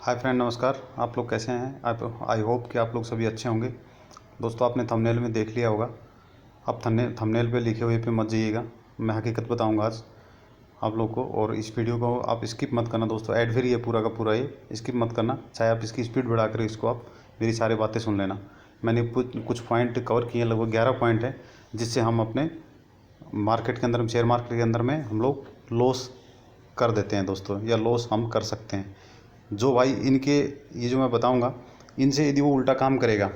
Hi friend, नमस्कार। आप लोग कैसे हैं? आप आई होप कि आप लोग सभी अच्छे होंगे। दोस्तों, आपने थंबनेल में देख लिया होगा। आप थंबनेल पे लिखे हुए पे मत जाइएगा। मैं हकीकत बताऊंगा आज आप लोग को, और इस वीडियो को आप स्किप मत करना दोस्तों। ऐड फ्री है पूरा का पूरा, ये स्किप मत करना। चाहे आप इसकी स्पीड बढ़ा कर इसको आप मेरी सारी बातें सुन लेना। मैंने कुछ पॉइंट कवर किए, लगभग 11 पॉइंट हैं, जिससे हम अपने मार्केट के अंदर, शेयर मार्केट के अंदर में हम लोग लॉस कर देते हैं दोस्तों, या लॉस हम कर सकते हैं। जो भाई इनके ये जो मैं बताऊंगा, इनसे यदि वो उल्टा काम करेगा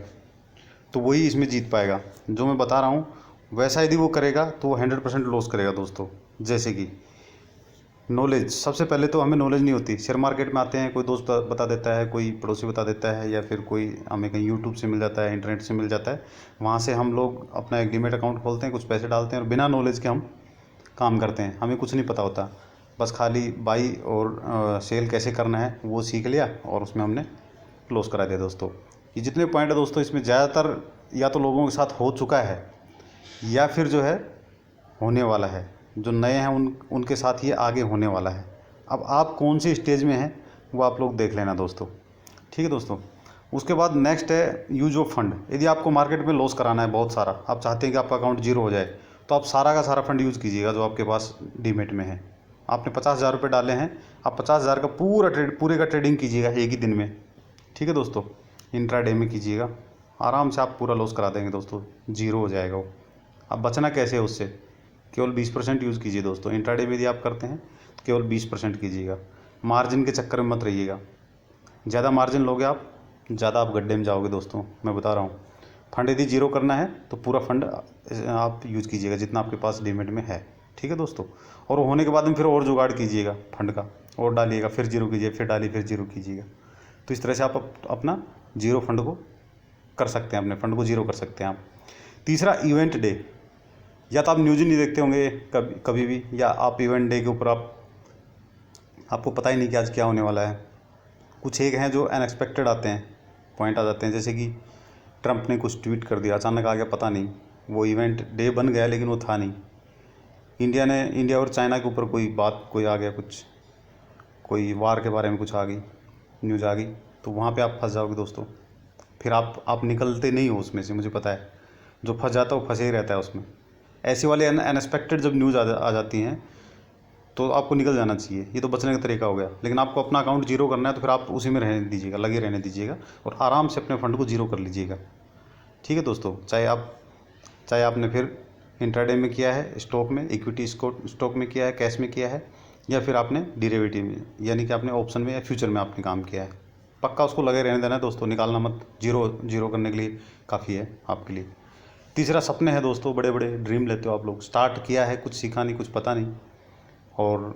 तो वही इसमें जीत पाएगा। जो मैं बता रहा हूँ वैसा यदि वो करेगा तो वो 100% लॉस करेगा दोस्तों। जैसे कि नॉलेज, सबसे पहले तो हमें नॉलेज नहीं होती। शेयर मार्केट में आते हैं, कोई दोस्त बता देता है, कोई पड़ोसी बता देता है, या फिर कोई हमें कहीं यूट्यूब से मिल जाता है, इंटरनेट से मिल जाता है। वहाँ से हम लोग अपना एक डीमैट अकाउंट खोलते हैं, कुछ पैसे डालते हैं और बिना नॉलेज के हम काम करते हैं। हमें कुछ नहीं पता होता, बस खाली बाई और सेल कैसे करना है वो सीख लिया और उसमें हमने क्लोज करा दिया दोस्तों। ये जितने पॉइंट है दोस्तों, इसमें ज़्यादातर या तो लोगों के साथ हो चुका है, या फिर जो है होने वाला है। जो नए हैं उनके साथ ये आगे होने वाला है। अब आप कौन सी स्टेज में हैं वो आप लोग देख लेना दोस्तों। ठीक है दोस्तों। उसके बाद नेक्स्ट है यूज ऑफ फंड। यदि आपको मार्केट में लॉस कराना है बहुत सारा, आप चाहते हैं कि आपका अकाउंट जीरो हो जाए, तो आप सारा का सारा फंड यूज़ कीजिएगा जो आपके पास डीमेट में है। आपने 50,000 रुपये डाले हैं, आप 50,000 का पूरे का ट्रेडिंग कीजिएगा एक ही दिन में। ठीक है दोस्तों। इंट्राडे में कीजिएगा, आराम से आप पूरा लॉस करा देंगे दोस्तों, जीरो हो जाएगा वो। अब बचना कैसे है उससे? केवल 20% यूज़ कीजिए दोस्तों। इंट्राडे में यदि आप करते हैं तो केवल 20% कीजिएगा। मार्जिन के चक्कर में मत रहिएगा। ज़्यादा मार्जिन लोगे आप, ज़्यादा आप गड्ढे में जाओगे दोस्तों, मैं बता रहा हूँ। फंड यदि जीरो करना है तो पूरा फंड आप यूज़ कीजिएगा जितना आपके पास डीमेट में है। ठीक है दोस्तों। और वो होने के बाद में फिर और जुगाड़ कीजिएगा फंड का, और डालिएगा, फिर जीरो कीजिए, फिर डालिए, फिर जीरो कीजिएगा। तो इस तरह से आप अपना जीरो फंड को कर सकते हैं, अपने फंड को जीरो कर सकते हैं आप। तीसरा, इवेंट डे। या तो आप न्यूज़ ही नहीं देखते होंगे कभी भी, या आप इवेंट डे के ऊपर आपको पता ही नहीं कि आज क्या होने वाला है। कुछ एक हैं जो अनएक्सपेक्टेड आते हैं, पॉइंट आ जाते हैं। जैसे कि ट्रंप ने कुछ ट्वीट कर दिया, अचानक आ गया, पता नहीं, वो इवेंट डे बन गया लेकिन वो था नहीं। इंडिया और चाइना के ऊपर कोई आ गया, कुछ कोई वार के बारे में कुछ आ गई, न्यूज़ आ गई, तो वहाँ पे आप फंस जाओगे दोस्तों। फिर आप निकलते नहीं हो उसमें से, मुझे पता है। जो फंस जाता है वो फंसे ही रहता है उसमें। ऐसे वाले अनएक्सपेक्टेड जब न्यूज़ आ जाती हैं तो आपको निकल जाना चाहिए। ये तो बचने का तरीका हो गया। लेकिन आपको अपना अकाउंट जीरो करना है तो फिर आप उसी में रहने दीजिएगा, लगे रहने दीजिएगा, और आराम से अपने फंड को जीरो कर लीजिएगा। ठीक है दोस्तों। चाहे आपने फिर इंट्राडे में किया है, स्टॉक में, इक्विटी स्टॉक में किया है, कैश में किया है, या फिर आपने डेरिवेटिव में, यानी कि आपने ऑप्शन में या फ्यूचर में आपने काम किया है, पक्का उसको लगे रहने देना है दोस्तों, निकालना मत। जीरो करने के लिए काफ़ी है आपके लिए। तीसरा, सपने हैं दोस्तों, बड़े बड़े ड्रीम लेते हो आप लोग। स्टार्ट किया है, कुछ सीखा नहीं, कुछ पता नहीं, और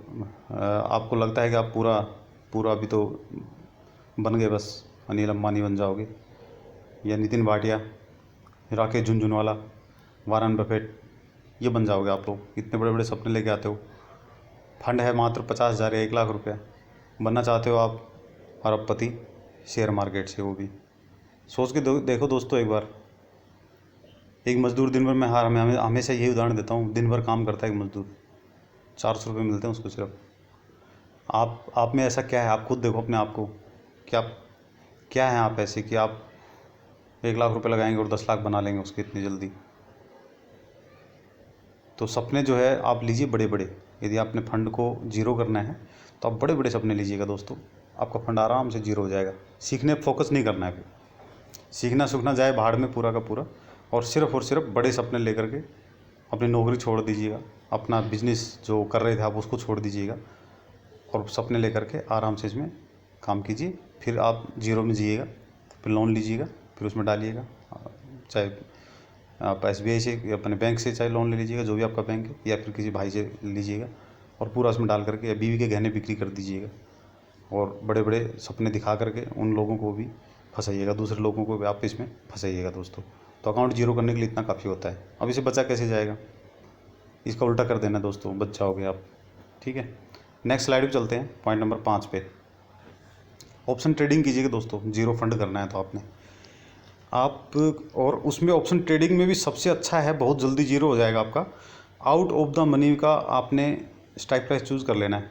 आपको लगता है कि आप पूरा अभी तो बन गए, बस अनिल अंबानी बन जाओगे, या नितिन भाटिया, राकेश झुनझुनवाला, वारन बफेट, ये बन जाओगे आप लोग। इतने बड़े बड़े सपने लेके आते हो। फंड है मात्र 50,000 या 1 लाख रुपया। बनना चाहते हो आप अरबपति शेयर मार्केट से, वो भी सोच के देखो दोस्तों एक बार। एक मज़दूर दिन भर में, मैं हमेशा यही उदाहरण देता हूँ, दिन भर काम करता है एक मज़दूर, 400 रुपये मिलते हैं उसको सिर्फ। आप में ऐसा क्या है? आप खुद देखो अपने आप को, क्या हैं आप ऐसे कि आप 1 लाख रुपए लगाएंगे और 10 लाख बना लेंगे उसके इतनी जल्दी? तो सपने जो है आप लीजिए बड़े बड़े। यदि आपने फंड को जीरो करना है तो आप बड़े बड़े सपने लीजिएगा दोस्तों, आपका फंड आराम से जीरो हो जाएगा। सीखने पर फोकस नहीं करना है फिर, सीखना सूखना जाए भाड़ में पूरा का पूरा, और सिर्फ बड़े सपने लेकर के अपनी नौकरी छोड़ दीजिएगा, अपना बिजनेस जो कर रहे थे आप उसको छोड़ दीजिएगा, और सपने लेकर के आराम से इसमें काम कीजिए। फिर आप जीरो में जिएगा, फिर लोन लीजिएगा, फिर उसमें डालिएगा। चाहे आप SBI से, अपने बैंक से चाहे लोन ले लीजिएगा, जो भी आपका बैंक है, या फिर किसी भाई से लीजिएगा, और पूरा उसमें डाल करके, या बीवी के गहने बिक्री कर दीजिएगा, और बड़े बड़े सपने दिखा करके उन लोगों को भी फंसाइएगा, दूसरे लोगों को भी आप इसमें फंसाइएगा दोस्तों। तो अकाउंट जीरो करने के लिए इतना काफ़ी होता है। अब इसे बचा कैसे जाएगा? इसका उल्टा कर देना दोस्तों, बच जाओगे आप। ठीक है। नेक्स्ट स्लाइड पे चलते हैं, पॉइंट नंबर 5 पे। ऑप्शन ट्रेडिंग कीजिएगा दोस्तों, जीरो फंड करना है तो आपने और उसमें ऑप्शन ट्रेडिंग में भी सबसे अच्छा है, बहुत जल्दी जीरो हो जाएगा आपका। आउट ऑफ द मनी का आपने स्ट्राइक प्राइस चूज़ कर लेना है।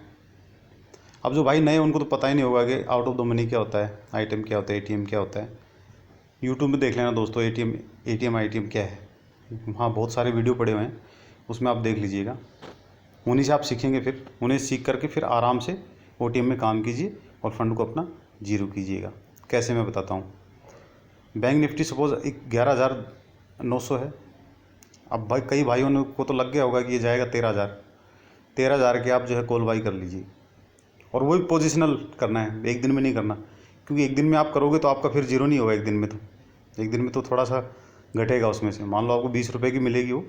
अब जो भाई नए उनको तो पता ही नहीं होगा कि आउट ऑफ द मनी क्या होता है, आइटम क्या होता है, एटीएम क्या होता है। यूट्यूब में देख लेना दोस्तों, एटीएम आईटीएम क्या है। हाँ, बहुत सारे वीडियो पड़े हुए हैं, उसमें आप देख लीजिएगा। उन्हीं से आप सीखेंगे, फिर उन्हें सीख करके फिर आराम से एटीएम में काम कीजिए और फंड को अपना जीरो कीजिएगा। कैसे, मैं बताता हूँ। बैंक निफ्टी सपोज 11,900 है। अब भाई कई भाइयों को तो लग गया होगा कि ये जाएगा 13,000 के आप जो है कॉल बाई कर लीजिए। और वही पोजिशनल करना है, एक दिन में नहीं करना, क्योंकि एक दिन में आप करोगे तो आपका फिर जीरो नहीं होगा। एक दिन में तो थोड़ा सा घटेगा उसमें से। मान लो आपको 20 रुपये की मिलेगी वो,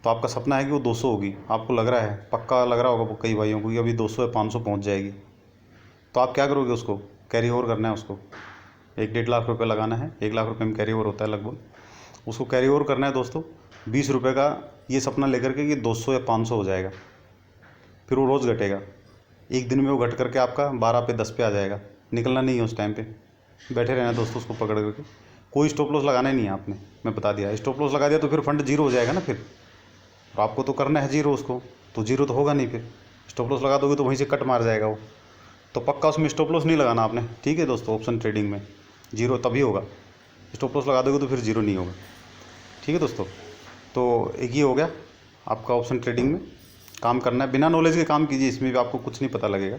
तो आपका सपना है कि वो 200 होगी। आपको लग रहा है, पक्का लग रहा होगा कई भाइयों को कि अभी 200 या 500 पहुँच जाएगी। तो आप क्या करोगे, उसको कैरी ओवर करना है। उसको 1-1.5 लाख रुपये लगाना है। 1 लाख रुपये में कैरी ओवर होता है लगभग। उसको कैरी ओवर करना है दोस्तों, 20 रुपये का ये सपना लेकर के कि 200 या 500 हो जाएगा। फिर वो रोज़ घटेगा। एक दिन में वो घट करके आपका 12 पे 10 पे आ जाएगा। निकलना नहीं है उस टाइम पे, बैठे रहना दोस्तों उसको पकड़ करके। कोई स्टॉप लॉस लगाना ही नहीं है आपने, मैं बता दिया। स्टॉप लॉस लगा दिया तो फिर फंड जीरो हो जाएगा ना फिर। और आपको तो करना है जीरो उसको, तो जीरो तो होगा नहीं। फिर स्टॉप लॉस लगा दोगे तो वहीं से कट मार जाएगा वो। तो पक्का उसमें स्टॉप लॉस नहीं लगाना आपने, ठीक है दोस्तों। ऑप्शन ट्रेडिंग में जीरो तभी होगा, स्टॉप लॉस लगा दोगे तो फिर जीरो नहीं होगा, ठीक है दोस्तों। तो एक ये हो गया आपका ऑप्शन ट्रेडिंग में काम करना है। बिना नॉलेज के काम कीजिए, इसमें भी आपको कुछ नहीं पता लगेगा।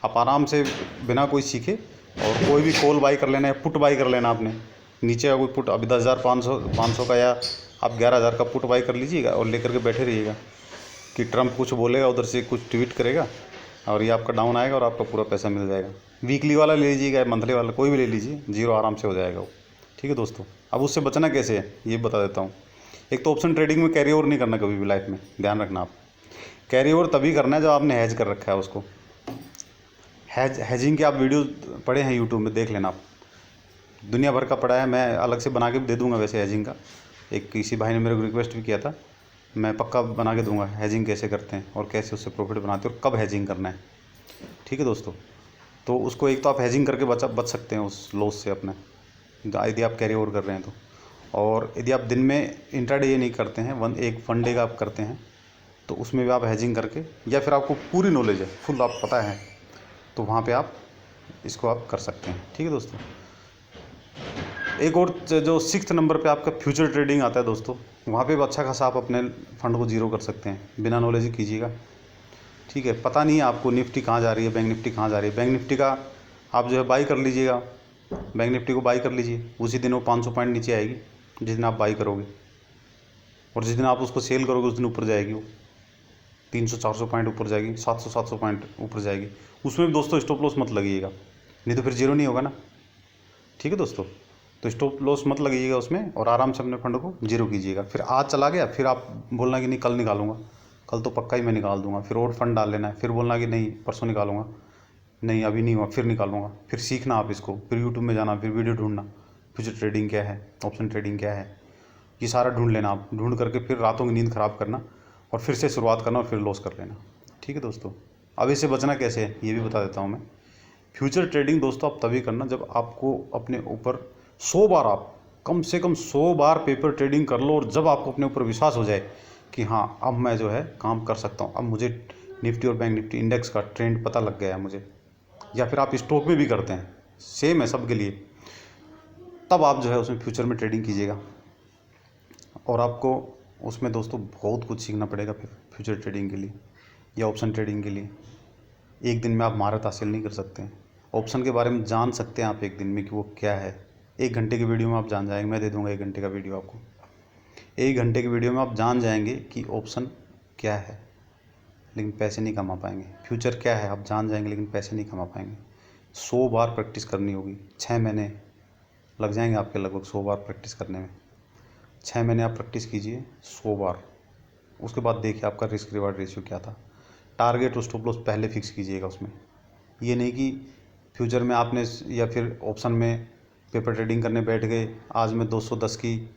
आप आराम से बिना कोई सीखे और कोई भी कॉल बाई कर लेना है, पुट बाई कर लेना आपने। नीचे का कोई पुट अभी 10,500 का या आप 11,000 का पुट बाई कर लीजिएगा और लेकर के बैठे रहिएगा कि ट्रम्प कुछ बोलेगा, उधर से कुछ ट्वीट करेगा और ये आपका डाउन आएगा और आपका पूरा पैसा मिल जाएगा। वीकली वाला ले लीजिएगा, मंथली वाला कोई भी ले लीजिए, जीरो आराम से हो जाएगा वो, ठीक है दोस्तों। अब उससे बचना कैसे है ये बता देता हूँ। एक तो ऑप्शन ट्रेडिंग में कैरी ओवर नहीं करना कभी भी लाइफ में, ध्यान रखना आप। कैरी ओवर तभी करना है जब आपने हैज कर रखा है उसको। हैजिंग के आप वीडियो पढ़े हैं यूट्यूब में, देख लेना आप। दुनिया भर का पड़ा है, मैं अलग से बना के भी दे दूंगा वैसे हैजिंग का। एक किसी भाई ने मेरे को रिक्वेस्ट भी किया था, मैं पक्का बना के दूंगा हैजिंग कैसे करते हैं और कैसे उससे प्रॉफिट बनाते हैं और कब हैजिंग करना है, ठीक है दोस्तों। तो उसको एक तो आप हैजिंग करके बच सकते हैं उस लॉस से अपने, यदि आप कैरी ओवर कर रहे हैं तो। और यदि आप दिन में इंट्राडे ये नहीं करते हैं, एक वन डे का आप करते हैं, तो उसमें भी आप हैजिंग करके, या फिर आपको पूरी नॉलेज है, फुल आप पता है, तो वहाँ पे आप इसको आप कर सकते हैं, ठीक है दोस्तों। एक और जो 6th नंबर पे आपका फ्यूचर ट्रेडिंग आता है दोस्तों, वहाँ पे भी अच्छा खासा आप अपने फंड को जीरो कर सकते हैं। बिना नॉलेज ही कीजिएगा, ठीक है। पता नहीं है आपको निफ्टी कहाँ जा रही है, बैंक निफ्टी कहाँ जा रही है। बैंक निफ्टी का आप जो है बाई कर लीजिएगा, बैंक निफ्टी को बाई कर लीजिए। उसी दिन वो 500 पॉइंट नीचे आएगी जिस दिन आप बाई करोगे, और जिस दिन आप उसको सेल करोगे उस दिन ऊपर जाएगी वो 300-400 पॉइंट ऊपर जाएगी, 700 पॉइंट ऊपर जाएगी। उसमें भी दोस्तों स्टॉप लॉस मत लगाइएगा, नहीं तो फिर जीरो नहीं होगा ना, ठीक है दोस्तों। तो स्टॉप लॉस मत लगाइएगा उसमें और आराम से अपने फंड को जीरो कीजिएगा। फिर आज चला गया, फिर आप बोलना कि नहीं कल निकालूंगा, कल तो पक्का ही मैं निकाल दूंगा। फिर और फंड डाल लेना है, फिर बोलना कि नहीं परसों निकालूंगा, नहीं अभी नहीं हुआ फिर निकालूंगा। फिर सीखना आप इसको, फिर यूट्यूब में जाना, फिर वीडियो ढूंढना, फ्यूचर ट्रेडिंग क्या है, ऑप्शन ट्रेडिंग क्या है, ये सारा ढूंढ लेना आप। ढूंढ करके फिर रातों की नींद ख़राब करना और फिर से शुरुआत करना और फिर लॉस कर लेना, ठीक है दोस्तों। अब इससे बचना कैसे है ये भी बता देता हूँ मैं। फ्यूचर ट्रेडिंग दोस्तों आप तभी करना जब आपको अपने ऊपर 100 बार, आप कम से कम 100 बार पेपर ट्रेडिंग कर लो और जब आपको अपने ऊपर विश्वास हो जाए कि हाँ अब मैं जो है काम कर सकता हूँ, अब मुझे निफ्टी और बैंक निफ्टी इंडेक्स का ट्रेंड पता लग गया है मुझे, या फिर आप स्टॉक में भी करते हैं, सेम है सबके लिए, तब आप जो है उसमें फ्यूचर में ट्रेडिंग कीजिएगा। और आपको उसमें दोस्तों बहुत कुछ सीखना पड़ेगा फिर फ्यूचर ट्रेडिंग के लिए या ऑप्शन ट्रेडिंग के लिए। एक दिन में आप महारत हासिल नहीं कर सकते हैं। ऑप्शन के बारे में जान सकते हैं आप एक दिन में कि वो क्या है, 1 घंटे की वीडियो में आप जान जाएंगे। मैं दे दूंगा 1 घंटे का वीडियो आपको, 1 घंटे की वीडियो में आप जान जाएंगे कि ऑप्शन क्या है, लेकिन पैसे नहीं कमा पाएंगे। फ्यूचर क्या है आप जान जाएंगे लेकिन पैसे नहीं कमा पाएंगे। 100 बार प्रैक्टिस करनी होगी, 6 महीने लग जाएंगे आपके लगभग 100 बार प्रैक्टिस करने में। 6 महीने आप प्रैक्टिस कीजिए 100 बार, उसके बाद देखिए आपका रिस्क रिवार्ड रेशियो क्या था। टारगेट और स्टॉप लॉस पहले फिक्स कीजिएगा उसमें। ये नहीं कि फ्यूचर में आपने या फिर ऑप्शन में पेपर ट्रेडिंग करने बैठ गए, आज मैं 210 की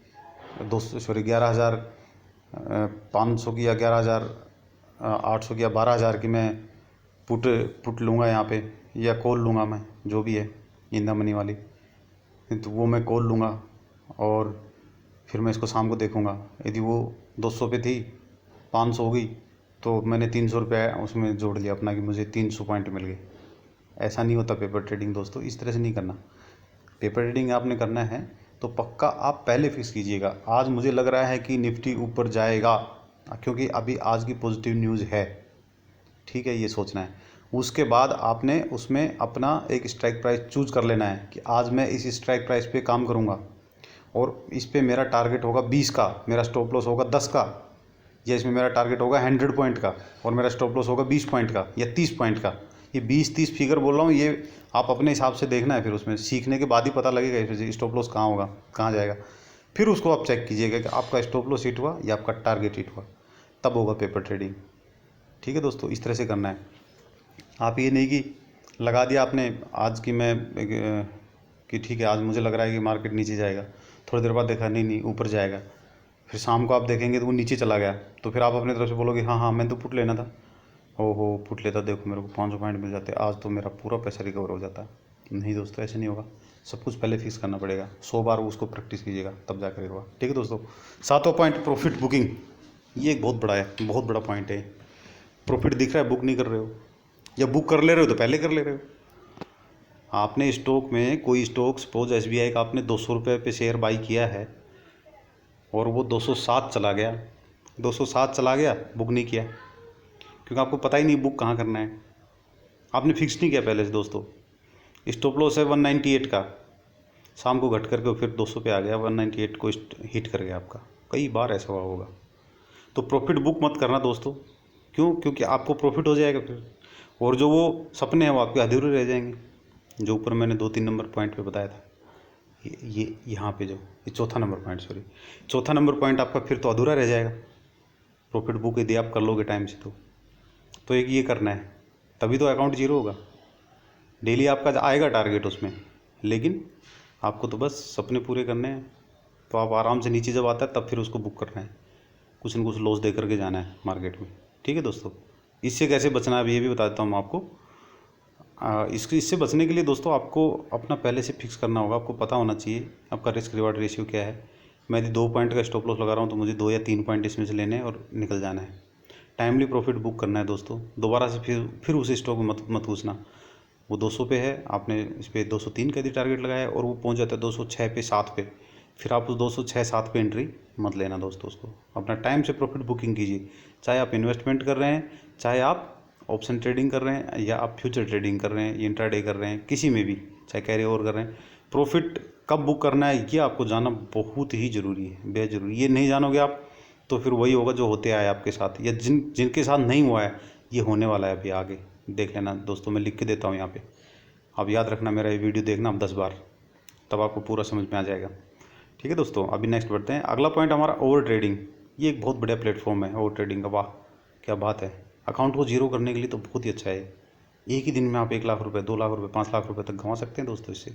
11,500 की या 11,800 की या 12,000 की मैं पुट लूँगा यहाँ पे, या कॉल लूँगा मैं, जो भी है इन द मनी वाली, तो वो मैं कॉल लूँगा और फिर मैं इसको शाम को देखूँगा। यदि वो 200 पे थी 500 हो गई तो मैंने 300 रुपये उसमें जोड़ लिया अपना कि मुझे 300 पॉइंट मिल गए। ऐसा नहीं होता पेपर ट्रेडिंग दोस्तों, इस तरह से नहीं करना। पेपर ट्रेडिंग आपने करना है तो पक्का आप पहले फिक्स कीजिएगा, आज मुझे लग रहा है कि निफ्टी ऊपर जाएगा क्योंकि अभी आज की पॉजिटिव न्यूज़ है, ठीक है, ये सोचना है। उसके बाद आपने उसमें अपना एक स्ट्राइक प्राइस चूज कर लेना है कि आज मैं इस स्ट्राइक प्राइस पे काम करूँगा और इस पे मेरा टारगेट होगा 20 का, मेरा स्टॉप लॉस होगा 10 का, या इसमें मेरा टारगेट होगा 100 पॉइंट का और मेरा स्टॉप लॉस होगा 20 पॉइंट का या 30 पॉइंट का। ये 20-30 फिगर बोल रहा हूँ, ये आप अपने हिसाब से देखना है, फिर उसमें सीखने के बाद ही पता लगेगा फिर स्टॉप लॉस कहाँ होगा, कहाँ जाएगा। फिर उसको आप चेक कीजिएगा कि आपका स्टॉप लॉस हिट हुआ या आपका टारगेट हिट हुआ, तब होगा पेपर ट्रेडिंग। ठीक है दोस्तों, इस तरह से करना है। आप ये नहीं कि लगा दिया आपने आज की मैं कि ठीक है आज मुझे लग रहा है कि मार्केट नीचे जाएगा, थोड़ी देर बाद देखा नहीं ऊपर जाएगा, फिर शाम को आप देखेंगे तो वो नीचे चला गया, तो फिर आप अपनी तरफ से बोलोगे हाँ मैंने तो पुट लेना था, हो पुट लेता, देखो मेरे को 500 पॉइंट मिल जाते, आज तो मेरा पूरा पैसा रिकवर हो जाता। नहीं दोस्तों, ऐसे नहीं होगा, सब कुछ पहले फिक्स करना पड़ेगा, 100 बार उसको प्रैक्टिस कीजिएगा तब जाकर होगा। ठीक है दोस्तों, 7वां पॉइंट प्रॉफिट बुकिंग, ये एक बहुत बड़ा है, बहुत बड़ा पॉइंट है। प्रॉफिट दिख रहा है, बुक नहीं कर रहे हो, या बुक कर ले रहे हो तो पहले कर ले रहे हो। आपने स्टॉक में कोई स्टॉक सपोज SBI का आपने 200 रुपये पे शेयर बाई किया है और वो 207 चला गया, 207 चला गया, बुक नहीं किया क्योंकि आपको पता ही नहीं बुक कहाँ करना है, आपने फिक्स नहीं किया पहले से दोस्तों। स्टॉप लॉस है 198 का, शाम को घट करके फिर 200 पे आ गया, 198 को हिट कर गया आपका, कई बार ऐसा हुआ होगा। तो प्रॉफिट बुक मत करना दोस्तों, क्यों? क्योंकि आपको प्रॉफिट हो जाएगा फिर, और जो वो सपने हैं वो आपके अधूरे रह जाएंगे, जो ऊपर मैंने 2-3 नंबर पॉइंट पे बताया था। ये यहाँ पे जो ये चौथा नंबर पॉइंट, सॉरी चौथा नंबर पॉइंट आपका फिर तो अधूरा रह जाएगा। प्रॉफिट बुक यदि आप कर लोगे टाइम से तो एक ये करना है, तभी तो अकाउंट जीरो होगा। डेली आपका आएगा टारगेट उसमें, लेकिन आपको तो बस सपने पूरे करने हैं। तो आप आराम से नीचे जब आता है तब फिर उसको बुक करना है, कुछ न कुछ लॉस दे करके जाना है मार्केट में। ठीक है दोस्तों, इससे कैसे बचना है अब ये भी बता देता हूँ आपको। इससे बचने के लिए दोस्तों आपको अपना पहले से फिक्स करना होगा, आपको पता होना चाहिए आपका रिस्क रिवार्ड रेशियो क्या है। मैं यदि 2 पॉइंट का स्टॉप लॉस लगा रहा हूँ तो मुझे 2 या 3 पॉइंट इसमें से लेने हैं और निकल जाना है। टाइमली प्रॉफिट बुक करना है दोस्तों, दोबारा से फिर उस स्टॉक में मत घुसना। वो 200 पे है, आपने इस पर 203 का यदि टारगेट लगाया है और वो पहुँच जाता है 206 पे 7 पे, फिर आप उस 206-7 पे एंट्री मत लेना दोस्तों। उसको अपना टाइम से प्रॉफिट बुकिंग कीजिए, चाहे आप इन्वेस्टमेंट कर रहे हैं, चाहे आप ऑप्शन ट्रेडिंग कर रहे हैं, या आप फ्यूचर ट्रेडिंग कर रहे हैं, इंट्राडे कर रहे हैं, किसी में भी, चाहे कैरी ओवर कर रहे हैं। प्रॉफिट कब बुक करना है ये आपको जानना बहुत ही ज़रूरी है, बेहद ज़रूरी। ये नहीं जानोगे आप तो फिर वही होगा जो होते आए आपके साथ, या जिनके साथ नहीं हुआ है ये होने वाला है अभी आगे, देख लेना दोस्तों। मैं लिख के देता हूँ यहाँ पे, आप याद रखना, मेरा ये वीडियो देखना आप 10 बार, तब आपको पूरा समझ में आ जाएगा। ठीक है दोस्तों, अभी नेक्स्ट बढ़ते हैं। अगला पॉइंट हमारा ओवर ट्रेडिंग। ये एक बहुत बढ़िया प्लेटफॉर्म है ओवर ट्रेडिंग का, वाह क्या बात है। अकाउंट को जीरो करने के लिए तो बहुत ही अच्छा है। एक ही दिन में आप 1 लाख रुपए, 2 लाख रुपए, 5 लाख रुपए तक कमा सकते हैं दोस्तों इससे।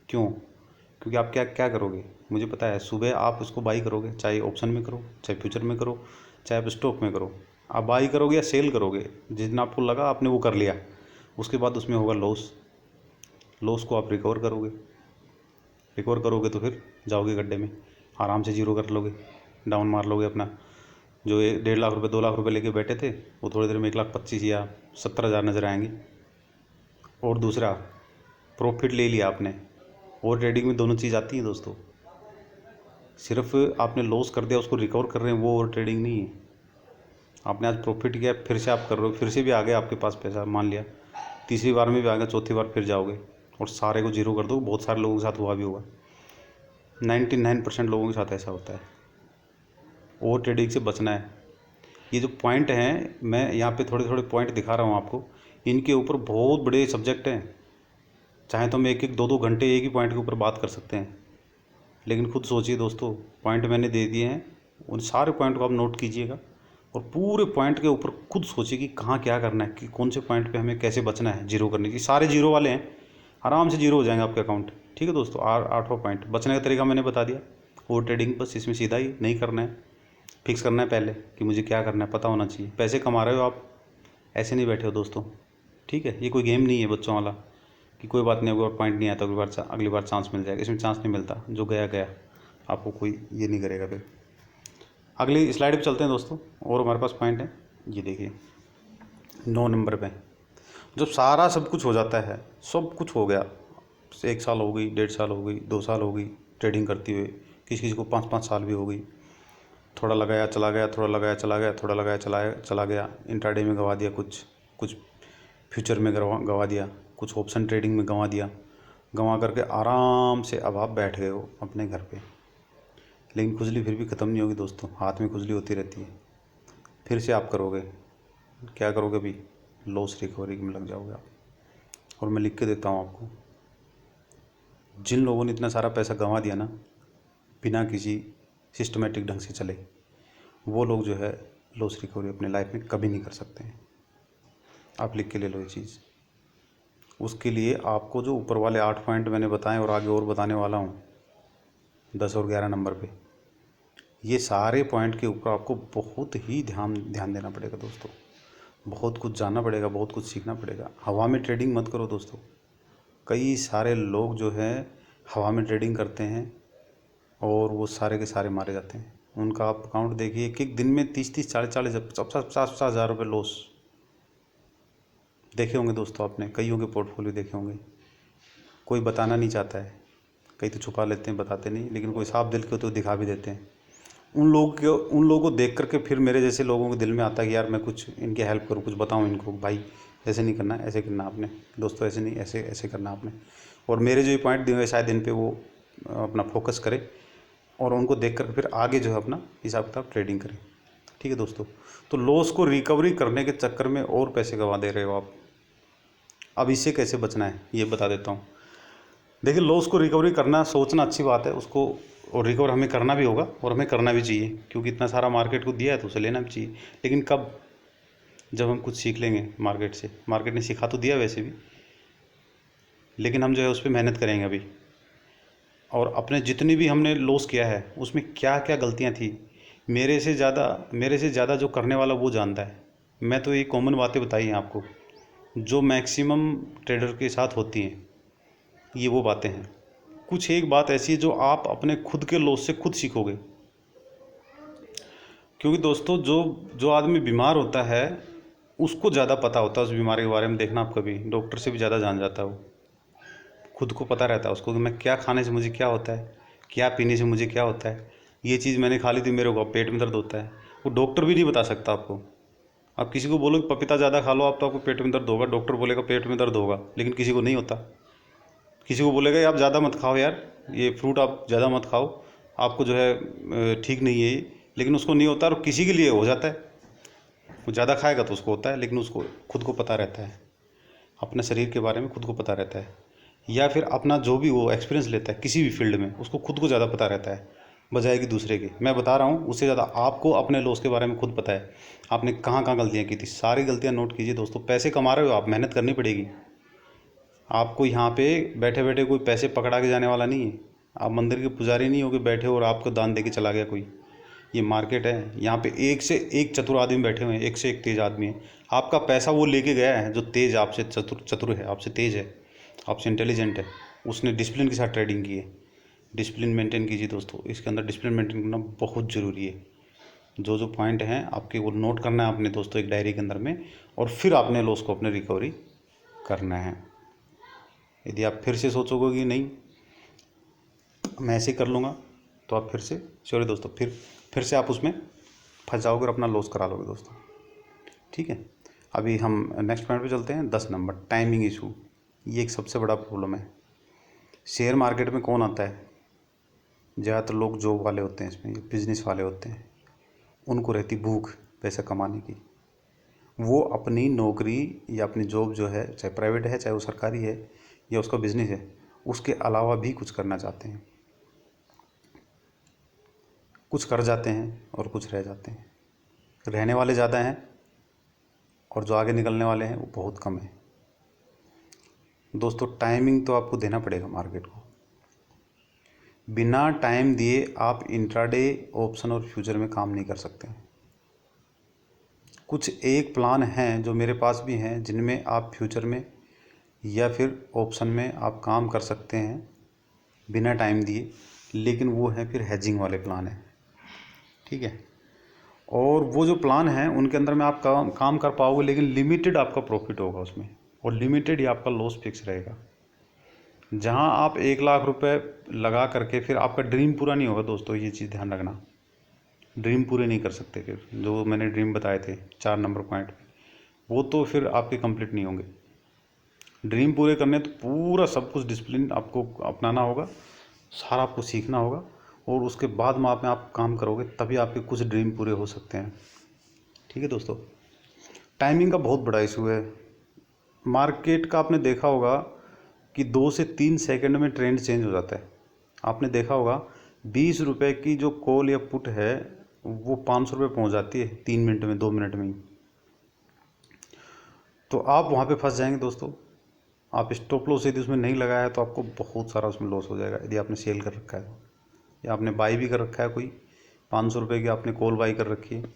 क्यों? क्योंकि आप क्या क्या करोगे मुझे पता है। सुबह आप उसको बाई करोगे, चाहे ऑप्शन में करो, चाहे फ्यूचर में करो, चाहे आप स्टॉक में करो। आप बाई करोगे या सेल करोगे, जिस दिन आपको लगा आपने वो कर लिया, उसके बाद उसमें होगा लॉस। लॉस को आप रिकवर करोगे तो फिर जाओगे गड्ढे में, आराम से जीरो कर लोगे, डाउन मार लोगे अपना। जो 1.5 लाख रुपए, 2 लाख रुपए लेके बैठे थे वो थोड़ी देर में 1,25,000 या 70,000 नज़र आएंगे। और दूसरा, प्रॉफिट ले लिया आपने। और ट्रेडिंग में दोनों चीज़ आती हैं दोस्तों। सिर्फ आपने लॉस कर दिया उसको रिकवर कर रहे हैं, वो और ट्रेडिंग नहीं है। आपने आज प्रॉफिट किया, फिर से आप कर रहे हो, फिर से भी आ गया आपके पास पैसा, मान लिया तीसरी बार में भी आ गया, चौथी बार फिर जाओगे और सारे को जीरो कर दो। बहुत सारे लोगों के साथ हुआ भी होगा, 99% लोगों के साथ ऐसा होता है। ओवर ट्रेडिंग से बचना है। ये जो पॉइंट हैं, मैं यहाँ पे थोड़े थोड़े पॉइंट दिखा रहा हूँ आपको, इनके ऊपर बहुत बड़े सब्जेक्ट हैं। चाहे तो हम 1-1, 2-2 घंटे एक ही पॉइंट के ऊपर बात कर सकते हैं, लेकिन खुद सोचिए दोस्तों, पॉइंट मैंने दे दिए हैं, उन सारे पॉइंट को आप नोट कीजिएगा और पूरे पॉइंट के ऊपर खुद सोचिए कि कहाँ क्या करना है, कि कौन से पॉइंट पे हमें कैसे बचना है जीरो करने की। सारे जीरो वाले हैं, आराम से जीरो हो जाएंगे आपके अकाउंट। ठीक है दोस्तों, 8वां पॉइंट बचने का तरीका मैंने बता दिया। ओवर ट्रेडिंग बस इसमें सीधा ही नहीं करना है, फिक्स करना है पहले कि मुझे क्या करना है, पता होना चाहिए। पैसे कमा रहे हो आप, ऐसे नहीं बैठे हो दोस्तों। ठीक है, ये कोई गेम नहीं है बच्चों वाला कि कोई बात नहीं, अगर पॉइंट नहीं आता अगली बार चांस मिल जाएगा। इसमें चांस नहीं मिलता, जो गया गया, आपको कोई ये नहीं करेगा। फिर अगली स्लाइड पे चलते हैं दोस्तों, और हमारे पास पॉइंट है। ये देखिए 9 नंबर पे जब सारा सब कुछ हो जाता है, सब कुछ हो गया, 1 साल हो गई, 1.5 साल हो गई, 2 साल हो गई ट्रेडिंग करते हुए, किसी किसी को 5-5 साल भी हो गई, थोड़ा लगाया चला गया, थोड़ा लगाया चला गया, थोड़ा लगाया चला गया, इंट्राडे में गंवा दिया, कुछ फ्यूचर में गंवा दिया, कुछ ऑप्शन ट्रेडिंग में गंवा दिया, गंवा करके आराम से अब आप बैठ गए हो अपने घर पे। लेकिन खुजली फिर भी ख़त्म नहीं होगी दोस्तों, हाथ में खुजली होती रहती है। फिर से आप करोगे, क्या करोगे अभी, लॉस रिकवरी में लग जाओगे आप। और मैं लिख के देता हूँ आपको, जिन लोगों ने इतना सारा पैसा गंवा दिया ना बिना किसी सिस्टमेटिक ढंग से चले, वो लोग जो है लॉस रिकवरी अपने लाइफ में कभी नहीं कर सकते हैं। आप लिख के ले लो ये चीज़। उसके लिए आपको जो ऊपर वाले 8 पॉइंट मैंने बताए और आगे और बताने वाला हूँ 10 और 11 नंबर पे, ये सारे पॉइंट के ऊपर आपको बहुत ही ध्यान देना पड़ेगा दोस्तों। बहुत कुछ जानना पड़ेगा, बहुत कुछ सीखना पड़ेगा। हवा में ट्रेडिंग मत करो दोस्तों। कई सारे लोग जो है हवा में ट्रेडिंग करते हैं और वो सारे के सारे मारे जाते हैं। उनका आप अकाउंट देखिए, एक एक दिन में 30-30, 40-40, 50-50 हज़ार रुपये लॉस देखे होंगे दोस्तों आपने, कईयों के पोर्टफोलियो देखे होंगे। कोई बताना नहीं चाहता है, कई तो छुपा लेते हैं, बताते नहीं, लेकिन कोई साफ दिल के तो दिखा भी देते हैं। उन लोगों को देख करके फिर मेरे जैसे लोगों के दिल में आता है कि यार मैं कुछ इनकी हेल्प करूँ, कुछ बताऊँ इनको, भाई ऐसे नहीं करना, ऐसे करना आपने दोस्तों, ऐसे नहीं, ऐसे ऐसे करना आपने। और मेरे जो ये पॉइंट दिए हुए शायद इन पे वो अपना फोकस करे और उनको देख कर फिर आगे जो है अपना हिसाब किताब ट्रेडिंग करें। ठीक है दोस्तों। तो लॉस को रिकवरी करने के चक्कर में और पैसे गंवा दे रहे हो आप। अब इससे कैसे बचना है ये बता देता हूँ। देखिए, लॉस को रिकवरी करना, सोचना अच्छी बात है उसको, और रिकवर हमें करना भी होगा और हमें करना भी चाहिए, क्योंकि इतना सारा मार्केट को दिया है तो उसे लेना भी चाहिए। लेकिन कब, जब हम कुछ सीख लेंगे मार्केट से। मार्केट ने सिखा तो दिया वैसे भी, लेकिन हम जो है उस पर मेहनत करेंगे अभी। और अपने जितनी भी हमने लॉस किया है उसमें क्या क्या गलतियाँ थी, मेरे से ज़्यादा जो करने वाला वो जानता है। मैं तो ये कॉमन बातें बताई हैं आपको जो मैक्सिमम ट्रेडर के साथ होती हैं, ये वो बातें हैं। कुछ एक बात ऐसी है जो आप अपने खुद के लॉस से खुद सीखोगे। क्योंकि दोस्तों जो आदमी बीमार होता है उसको ज़्यादा पता होता है उस बीमारी के बारे में। देखना आप कभी, डॉक्टर से भी ज़्यादा जान जाता है वो। खुद को पता रहता है उसको कि मैं क्या खाने से मुझे क्या होता है, क्या पीने से मुझे क्या होता है। ये चीज़ मैंने खा ली थी, मेरे को पेट में दर्द होता है। वो डॉक्टर भी नहीं बता सकता आपको। आप किसी को बोलो कि पपीता ज़्यादा खा लो आप, तो आपको पेट में दर्द होगा, डॉक्टर बोलेगा पेट में दर्द होगा, लेकिन किसी को नहीं होता। किसी को बोलेगा आप ज़्यादा मत खाओ यार, ये फ्रूट आप ज़्यादा मत खाओ, आपको जो है ठीक नहीं है ये, लेकिन उसको नहीं होता। और किसी के लिए हो जाता है, वो ज़्यादा खाएगा तो उसको होता है, लेकिन उसको खुद को पता रहता है, अपने शरीर के बारे में खुद को पता रहता है। या फिर अपना जो भी वो एक्सपीरियंस लेता है किसी भी फील्ड में, उसको खुद को ज़्यादा पता रहता है बजाय कि दूसरे के। मैं बता रहा हूँ उससे ज़्यादा आपको अपने लॉस के बारे में खुद पता है, आपने कहाँ कहाँ गलतियाँ की थी। सारी गलतियाँ नोट कीजिए दोस्तों। पैसे कमा रहे हो आप, मेहनत करनी पड़ेगी आपको। यहाँ पे बैठे बैठे कोई पैसे पकड़ा के जाने वाला नहीं है। आप मंदिर के पुजारी नहीं हो कि बैठे और आपको दान दे के चला गया कोई। ये मार्केट है, यहाँ पे एक से एक चतुर आदमी बैठे हुए हैं, एक से एक तेज आदमी है। आपका पैसा वो लेके गया है जो तेज, आपसे चतुर है, आपसे तेज है, आपसे इंटेलिजेंट है। उसने डिसिप्लिन के साथ ट्रेडिंग की है। डिसिप्लिन मेंटेन कीजिए दोस्तों, इसके अंदर डिसिप्लिन मेंटेन करना बहुत ज़रूरी है। जो पॉइंट हैं आपके वो नोट करना है अपने दोस्तों एक डायरी के अंदर में, और फिर आपने लॉस को अपने रिकवरी करना है। यदि आप फिर से सोचोगे कि नहीं मैं ऐसे कर लूँगा, तो आप फिर से, सॉरी दोस्तों, फिर से आप उसमें फंस जाओगे और अपना लॉस करा लोगे दोस्तों। ठीक है, अभी हम नेक्स्ट पॉइंट पे चलते हैं। 10 नंबर, टाइमिंग इशू। ये एक सबसे बड़ा प्रॉब्लम है। शेयर मार्केट में कौन आता है, ज़्यादातर लोग जॉब वाले होते हैं, इसमें बिजनेस वाले होते हैं। उनको रहती भूख पैसा कमाने की। वो अपनी नौकरी या अपनी जॉब जो है, चाहे प्राइवेट है चाहे वो सरकारी है या उसका बिजनेस है, उसके अलावा भी कुछ करना चाहते हैं। कुछ कर जाते हैं और कुछ रह जाते हैं। रहने वाले ज़्यादा हैं और जो आगे निकलने वाले हैं वो बहुत कम है दोस्तों। टाइमिंग तो आपको देना पड़ेगा मार्केट को। बिना टाइम दिए आप इंट्राडे, ऑप्शन और फ्यूचर में काम नहीं कर सकते। कुछ एक प्लान हैं जो मेरे पास भी हैं, जिनमें आप फ्यूचर में या फिर ऑप्शन में आप काम कर सकते हैं बिना टाइम दिए, लेकिन वो है फिर हेजिंग वाले प्लान है। ठीक है, और वो जो प्लान है उनके अंदर में आप काम कर पाओगे, लेकिन लिमिटेड आपका प्रॉफिट होगा उसमें, और लिमिटेड ही आपका लॉस फिक्स रहेगा। जहां आप 1 लाख रुपए लगा करके फिर आपका ड्रीम पूरा नहीं होगा दोस्तों, ये चीज़ ध्यान रखना। ड्रीम पूरे नहीं कर सकते फिर, जो मैंने ड्रीम बताए थे 4 नंबर पॉइंट, वो तो फिर आपके कंप्लीट नहीं होंगे। ड्रीम पूरे करने तो पूरा सब कुछ डिसिप्लिन आपको अपनाना होगा, सारा आपको सीखना होगा, और उसके बाद में आप काम करोगे तभी आपके कुछ ड्रीम पूरे हो सकते हैं। ठीक है दोस्तों, टाइमिंग का बहुत बड़ा इशू है। मार्केट का आपने देखा होगा कि 2 से 3 सेकंड में ट्रेंड चेंज हो जाता है। आपने देखा होगा 20 रुपये की जो कॉल या पुट है वो 500 रुपये पहुँच जाती है 3 मिनट में, 2 मिनट में ही। तो आप वहाँ पे फंस जाएंगे दोस्तों। आप स्टॉप लॉस यदि उसमें नहीं लगाया है तो आपको बहुत सारा उसमें लॉस हो जाएगा, यदि आपने सेल कर रखा है तो, या आपने बाई भी कर रखा है, कोई 500 रुपये की आपने कॉल बाई कर रखी है,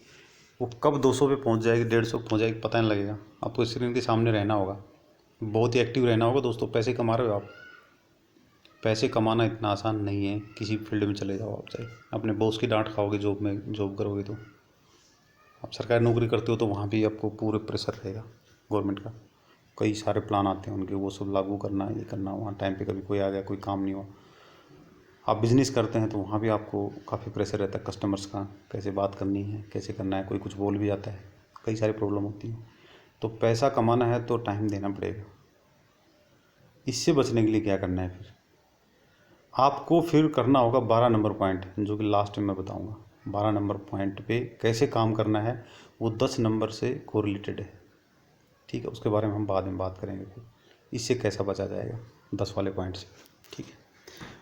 वो कब 200 पे पहुँच जाएगी, 150 पे पहुँच जाएगी, पता नहीं लगेगा। आपको स्क्रीन के सामने रहना होगा, बहुत ही एक्टिव रहना होगा दोस्तों। पैसे कमा रहे हो आप, पैसे कमाना इतना आसान नहीं है। किसी फील्ड में चले जाओ आप, चाहे अपने बॉस की डांट खाओगे, जॉब में जॉब करोगे तो। आप सरकारी नौकरी करते हो तो वहाँ भी आपको पूरे प्रेशर रहेगा गवर्नमेंट का, कई सारे प्लान आते हैं उनके, वो सब लागू करना, ये करना, वहाँ टाइम पे कभी कोई आ गया, कोई काम नहीं हुआ। आप बिज़नेस करते हैं तो वहाँ भी आपको काफ़ी प्रेशर रहता है कस्टमर्स का, कैसे बात करनी है, कैसे करना है, कोई कुछ बोल भी जाता है, कई सारी प्रॉब्लम होती है। तो पैसा कमाना है तो टाइम देना पड़ेगा। इससे बचने के लिए क्या करना है फिर आपको, फिर करना होगा 12 नंबर पॉइंट, जो कि लास्ट में मैं बताऊँगा। 12 नंबर पॉइंट पे कैसे काम करना है, वो 10 नंबर से कोरिलेटेड है। ठीक है, उसके बारे में हम बाद में बात करेंगे फिर, इससे कैसा बचा जाएगा 10 वाले पॉइंट से। ठीक है,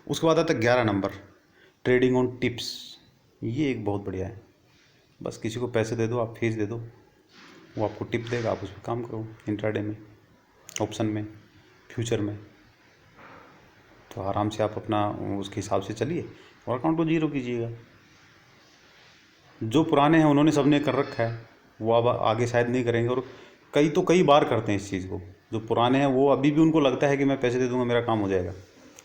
उसके बाद आता है 11 नंबर, ट्रेडिंग ऑन टिप्स। ये एक बहुत बढ़िया है। बस किसी को पैसे दे दो, आप फीस दे दो, वो आपको टिप देगा, आप उस पर काम करो, इंट्राडे में, ऑप्शन में, फ्यूचर में। तो आराम से आप अपना उसके हिसाब से चलिए और अकाउंट को जीरो कीजिएगा। जो पुराने हैं उन्होंने सबने कर रखा है, वो अब आगे शायद नहीं करेंगे, और कई बार करते हैं इस चीज़ को। जो पुराने हैं वो अभी भी उनको लगता है कि मैं पैसे दे दूंगा मेरा काम हो जाएगा।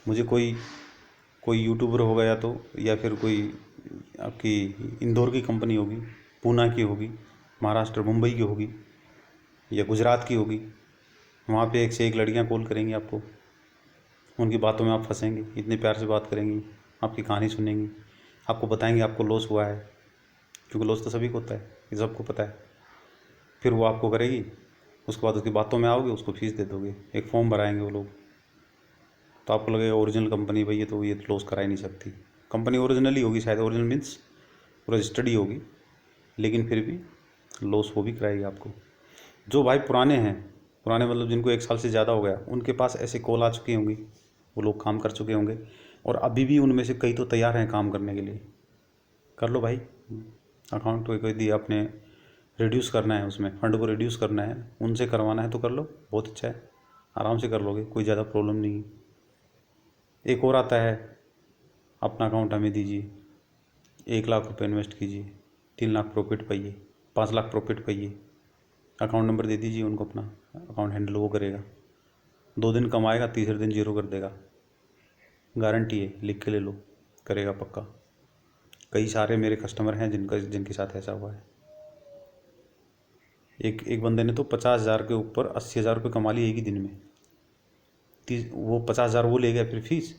मुझे कोई यूट्यूबर होगा, या तो या फिर कोई आपकी इंदौर की कंपनी होगी, पूना की होगी, महाराष्ट्र मुंबई की होगी, या गुजरात की होगी, वहाँ पे एक से एक लड़कियाँ कॉल करेंगी आपको, उनकी बातों में आप फंसेंगे, इतने प्यार से बात करेंगी, आपकी कहानी सुनेंगी, आपको बताएंगे आपको लॉस हुआ है, क्योंकि लॉस तो सभी को होता है, ये सबको पता है। फिर वो आपको करेगी, उसके बाद उसकी बातों में आओगे, उसको फीस दे दोगे, एक फॉर्म भराएंगे वो लोग, तो आपको लगेगा ओरिजिनल कंपनी भाई, ये तो लॉस करा ही नहीं सकती। कंपनी ओरिजिनल ही होगी शायद, ओरिजिनल मीन्स रजिस्टर्ड ही होगी, लेकिन फिर भी लॉस वो भी कराएगी आपको। जो भाई पुराने हैं, पुराने मतलब जिनको 1 साल से ज़्यादा हो गया, उनके पास ऐसे कॉल आ चुकी होंगी, वो लोग काम कर चुके होंगे, और अभी भी उनमें से कई तो तैयार हैं काम करने के लिए। कर लो भाई, अकाउंट को यदि आपने रिड्यूस करना है, उसमें फंड को रिड्यूस करना है, उनसे करवाना है तो कर लो, बहुत अच्छा है, आराम से कर लोगे, कोई ज़्यादा प्रॉब्लम नहीं है। एक और आता है, अपना अकाउंट हमें दीजिए, 1 लाख रुपये इन्वेस्ट कीजिए, 3 लाख प्रॉफिट पाइए, 5 लाख प्रॉफिट पाइए। अकाउंट नंबर दे दीजिए उनको, अपना अकाउंट हैंडल वो करेगा, 2 दिन कमाएगा, तीसरे दिन जीरो कर देगा, गारंटी है, लिख के ले लो, करेगा पक्का। कई सारे मेरे कस्टमर हैं जिनके साथ ऐसा हुआ है। एक बंदे ने तो 50,000 के ऊपर 80,000 रुपये कमा लिए एक ही दिन में। वो 50,000 वो ले गया फिर फीस,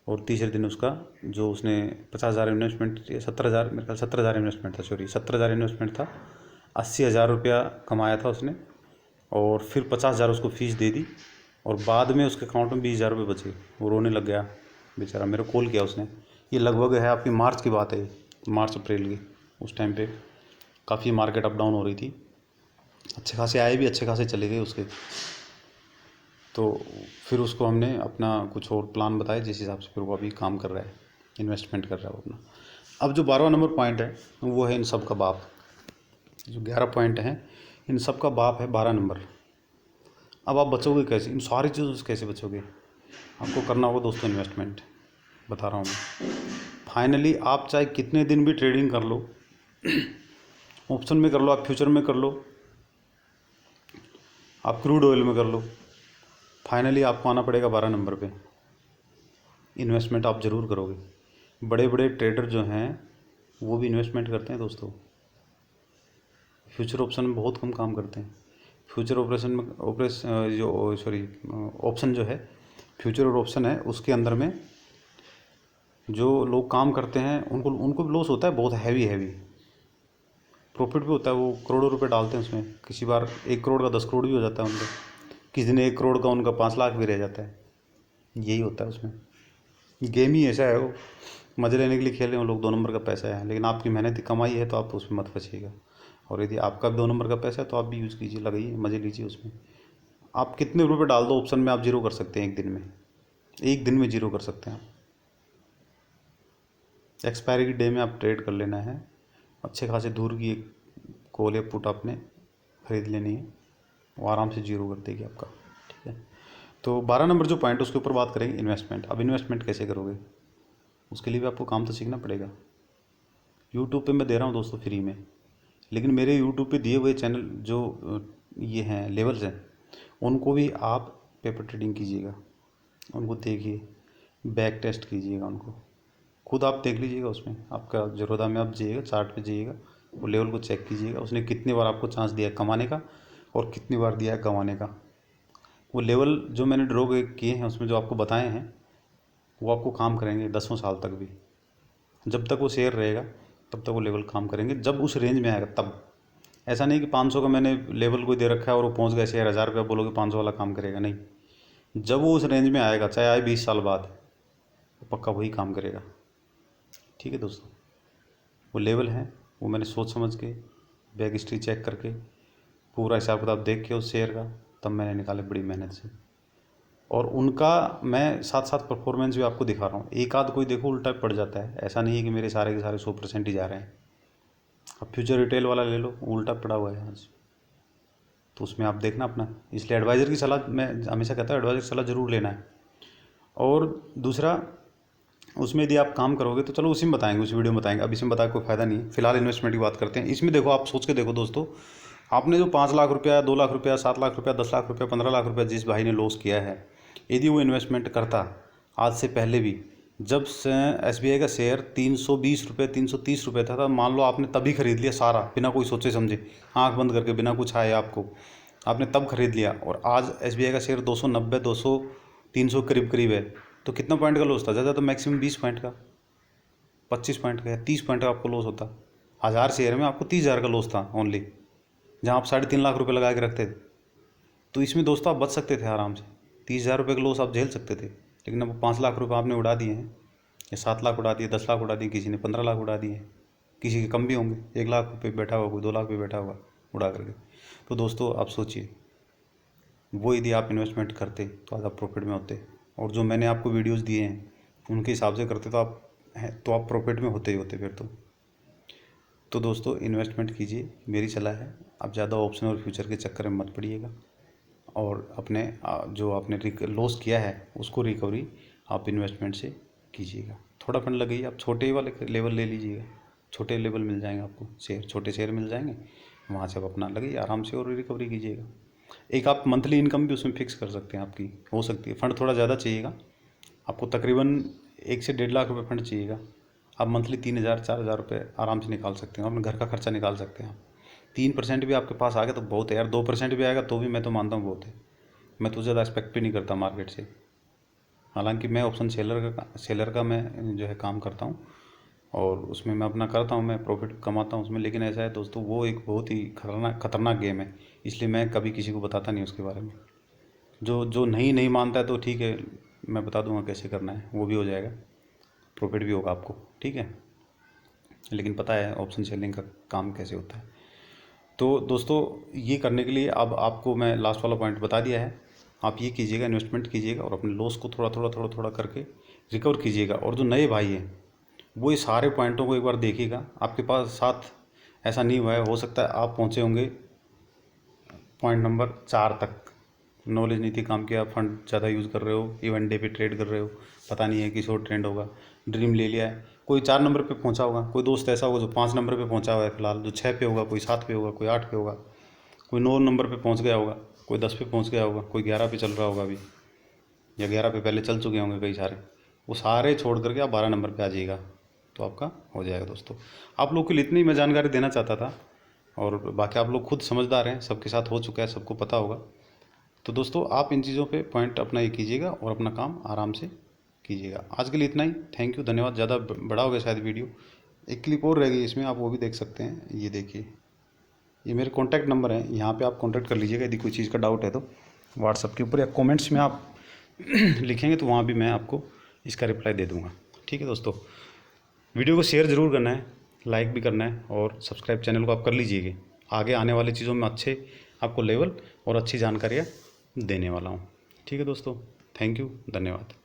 और तीसरे दिन उसका जो उसने 50,000 इन्वेस्टमेंट, 70,000, मेरे ख्याल 70,000 इन्वेस्टमेंट था, सॉरी 70,000 इन्वेस्टमेंट था, 80,000 रुपया कमाया था उसने, और फिर 50,000 उसको फीस दे दी, और बाद में उसके अकाउंट में 20,000 रुपये बचे। वो रोने लग गया बेचारा, मेरे को कॉल किया उसने। ये लगभग है आपकी मार्च की बात है, मार्च अप्रैल की। उस टाइम पे काफ़ी मार्केट अप डाउन हो रही थी, अच्छे खासे आए भी, अच्छे खासे चले गए उसके। तो फिर उसको हमने अपना कुछ और प्लान बताया, जिस हिसाब से फिर वो अभी काम कर रहा है, इन्वेस्टमेंट कर रहा है वो अपना। अब जो 12वां नंबर पॉइंट है वो है इन सब का बाप। जो 11 पॉइंट हैं इन सब का बाप है 12 नंबर। अब आप बचोगे कैसे, इन सारी चीज़ों से कैसे बचोगे? आपको करना होगा दोस्तों इन्वेस्टमेंट, बता रहा हूँ मैं। फाइनली आप चाहे कितने दिन भी ट्रेडिंग कर लो, ऑप्शन में कर लो, आप फ्यूचर में कर लो, आप क्रूड ऑयल में कर लो, फाइनली आपको आना पड़ेगा 12 नंबर पे। इन्वेस्टमेंट आप ज़रूर करोगे। बड़े बड़े ट्रेडर जो हैं वो भी इन्वेस्टमेंट करते हैं दोस्तों, फ्यूचर ऑप्शन में बहुत कम काम करते हैं। फ्यूचर ऑप्शन जो है, फ्यूचर और ऑप्शन है, उसके अंदर में जो लोग काम करते हैं उनको उनको भी लॉस होता है, बहुत हैवी प्रॉफिट भी होता है। वो करोड़ों रुपए डालते हैं उसमें, किसी बार 1 करोड़ का 10 करोड़ भी हो जाता है उनका, किसी दिन 1 करोड़ का उनका 5 लाख भी रह जाता है। यही होता है उसमें, गेम ही ऐसा है। वो मज़े लेने के लिए खेल रहे हैं लोग, 2 नंबर का पैसा है, लेकिन आपकी मेहनत की कमाई है तो आप उसमें मत फंसिएगा। और यदि आपका 2 नंबर का पैसा है तो आप भी यूज़ कीजिए, लगाइए, मज़े लीजिए उसमें। आप कितने रुपए डाल दो ऑप्शन में, आप जीरो कर सकते हैं 1 दिन में, 1 दिन में जीरो कर सकते हैं आप। एक्सपायरी की डे में आप ट्रेड कर लेना है। अच्छे खासे दूर की एक कॉल या पुट आपने खरीद लेनी है, वो आराम से जीरो कर देगी आपका, ठीक है। तो 12 नंबर जो पॉइंट उसके ऊपर बात करेंगे, इन्वेस्टमेंट। अब इन्वेस्टमेंट कैसे करोगे, उसके लिए भी आपको काम तो सीखना पड़ेगा। यूट्यूब पे मैं दे रहा हूँ दोस्तों फ्री में, लेकिन मेरे यूट्यूब पे दिए हुए चैनल जो ये हैं लेवल्स हैं, उनको भी आप पेपर ट्रेडिंग कीजिएगा, उनको देखिए, बैक टेस्ट कीजिएगा, उनको खुद आप देख लीजिएगा। उसमें आपका ज़रूरत में आप जाइएगा, चार्ट पे जाइएगा, वो लेवल को चेक कीजिएगा, उसने कितनी बार आपको चांस दिया है कमाने का और कितनी बार दिया है गंवाने का। वो लेवल जो मैंने ड्रॉ किए हैं उसमें जो आपको बताए हैं, वो आपको काम करेंगे 10 साल तक भी। जब तक वो शेयर रहेगा तब तक वो लेवल काम करेंगे, जब उस रेंज में आएगा तब। ऐसा नहीं कि 500 का मैंने लेवल को दे रखा है और वो पहुंच गया शेयर 1000 रुपया, बोलोगे 500 वाला काम करेगा, नहीं। जब वो उस रेंज में आएगा, चाहे आए 20 साल बाद, वो पक्का वही काम करेगा, ठीक है दोस्तों। वो लेवल है, वो मैंने सोच समझ के, बैक हिस्ट्री चेक करके, पूरा हिसाब किताब देख के उस शेयर का, तब मैंने निकाले बड़ी मेहनत से। और उनका मैं साथ साथ परफॉर्मेंस भी आपको दिखा रहा हूँ। एक आध कोई देखो उल्टा पड़ जाता है, ऐसा नहीं है कि मेरे सारे के सारे 100% ही जा रहे हैं। अब फ्यूचर रिटेल वाला ले लो, उल्टा पड़ा हुआ है आज, तो उसमें आप देखना अपना। इसलिए एडवाइज़र की सलाह मैं हमेशा कहता हूँ, एडवाइज़र की सलाह ज़रूर लेना है। और दूसरा, उसमें यदि आप काम करोगे तो चलो उसी में बताएंगे, उसी वीडियो में बताएंगे, अब इसमें बताया कोई फ़ायदा नहीं है। फिलहाल इन्वेस्टमेंट की बात करते हैं। इसमें देखो, आप सोच के देखो दोस्तों, आपने जो 5 लाख रुपया, 2 लाख रुपया, 7 लाख रुपया, 10 लाख रुपया, 15 लाख रुपया जिस भाई ने लॉस किया है, यदि वो इन्वेस्टमेंट करता आज से पहले भी, जब से SBI का शेयर 320 रुपये, 330 रुपये था, मान लो आपने तभी खरीद लिया सारा, बिना कोई सोचे समझे, आंख बंद करके, बिना कुछ आए आपको, आपने तब खरीद लिया, और आज SBI का शेयर 290, 200, 300 करीब करीब है, तो कितना पॉइंट का लॉस था? ज़्यादा तो मैक्सिमम 20 पॉइंट का, 25 पॉइंट का या 30 पॉइंट का आपको लॉस होता। 1000 शेयर में आपको 30,000 का लॉस था ओनली, जहाँ आप 3.5 लाख रुपये लगा के रखते थे। तो इसमें दोस्तों आप बच सकते थे आराम से, 30,000 रुपये का लॉस आप झेल सकते थे। लेकिन अब 5 लाख रुपये आपने उड़ा दिए हैं, या 7 लाख उड़ा दिए, 10 लाख उड़ा दिए, किसी ने 15 लाख उड़ा दिए, किसी के कम भी होंगे, 1 लाख रुपये बैठा हुआ, कोई 2 लाख पे बैठा हुआ उड़ा करके। तो दोस्तों आप सोचिए, वो यदि आप इन्वेस्टमेंट करते तो आज आप प्रॉफिट में होते, और जो मैंने आपको वीडियोज़ दिए हैं उनके हिसाब से करते तो आप प्रॉफिट में होते ही होते फिर तो दोस्तों इन्वेस्टमेंट कीजिए, मेरी सलाह है। आप ज़्यादा ऑप्शन और फ्यूचर के चक्कर में मत पड़िएगा, और अपने जो आपने लॉस किया है उसको रिकवरी आप इन्वेस्टमेंट से कीजिएगा। थोड़ा फंड लगाइए, आप छोटे वाले लेवल ले लीजिएगा, छोटे लेवल मिल जाएंगे आपको, शेयर, छोटे शेयर मिल जाएंगे, वहाँ से आप अपना लगाइए आराम से और रिकवरी कीजिएगा। एक आप मंथली इनकम भी उसमें फिक्स कर सकते हैं, आपकी हो सकती है। फंड थोड़ा ज़्यादा चाहिएगा आपको, तकरीबन 1 से 1.5 लाख रुपये फंड चाहिएगा। आप मंथली 3,000, 4,000 रुपये आराम से निकाल सकते हैं, अपने घर का खर्चा निकाल सकते हैं आप। 3% भी आपके पास आ गया तो बहुत है यार, 2% भी आएगा तो भी मैं तो मानता हूँ बहुत है। मैं तो ज़्यादा एक्सपेक्ट भी नहीं करता मार्केट से। हालांकि मैं ऑप्शन सेलर का मैं जो है काम करता हूँ, और उसमें मैं अपना करता हूँ, मैं प्रॉफिट कमाता हूँ उसमें। लेकिन ऐसा है दोस्तों, वो एक बहुत ही खतरनाक गेम है, इसलिए मैं कभी किसी को बताता नहीं उसके बारे में। जो नहीं मानता है तो ठीक है, मैं बता दूंगा कैसे करना है, वो भी हो जाएगा, प्रॉफिट भी होगा आपको, ठीक है। लेकिन पता है ऑप्शन सेलिंग का काम कैसे होता है। तो दोस्तों ये करने के लिए अब आपको मैं लास्ट वाला पॉइंट बता दिया है। आप ये कीजिएगा, इन्वेस्टमेंट कीजिएगा और अपने लॉस को थोड़ा करके रिकवर कीजिएगा। और जो नए भाई हैं वो ये सारे पॉइंटों को एक बार देखिएगा। आपके पास साथ ऐसा नहीं हुआ है, हो सकता है आप पहुँचे होंगे पॉइंट नंबर 4 तक, नॉलेज नहीं थी काम किया, फंड ज़्यादा यूज़ कर रहे हो, इवन डे पे ट्रेड कर रहे हो, पता नहीं है कि शॉर्ट ट्रेंड होगा, ड्रीम ले लिया है। कोई 4 नंबर पे पहुंचा होगा, कोई दोस्त ऐसा होगा जो 5 नंबर पे पहुंचा हुआ है फिलहाल, जो 6 पे होगा, कोई 7 पे होगा, कोई 8 पे होगा, कोई 9 नंबर पे पहुंच गया होगा, कोई 10 पे पहुंच गया होगा, कोई 11 पे चल रहा होगा अभी, या 11 पे पहले चल चुके होंगे कई सारे। वो सारे छोड़ करके आप 12 नंबर पर आ जाइएगा तो आपका हो जाएगा। दोस्तों आप लोग के लिए इतनी मैं जानकारी देना चाहता था और बाकी आप लोग खुद समझदार हैं, सबके साथ हो चुका है, सबको पता होगा। तो दोस्तों आप इन चीज़ों पे पॉइंट अपना ये कीजिएगा और अपना काम आराम से कीजिएगा। आज के लिए इतना ही। थैंक यू, धन्यवाद। ज़्यादा बड़ा हो गया शायद वीडियो, एक क्लिप और रह गई इसमें, आप वो भी देख सकते हैं। ये देखिए, ये मेरे कॉन्टैक्ट नंबर हैं, यहाँ पे आप कॉन्टैक्ट कर लीजिएगा यदि कोई चीज़ का डाउट है तो। व्हाट्सअप के ऊपर या कमेंट्स में आप लिखेंगे तो वहाँ भी मैं आपको इसका रिप्लाई दे दूँगा। ठीक है दोस्तों, वीडियो को शेयर ज़रूर करना है, लाइक भी करना है और सब्सक्राइब चैनल को आप कर लीजिएगा। आगे आने वाली चीज़ों में अच्छे आपको लेवल और अच्छी जानकारियाँ देने वाला हूँ। ठीक है दोस्तों, थैंक यू, धन्यवाद।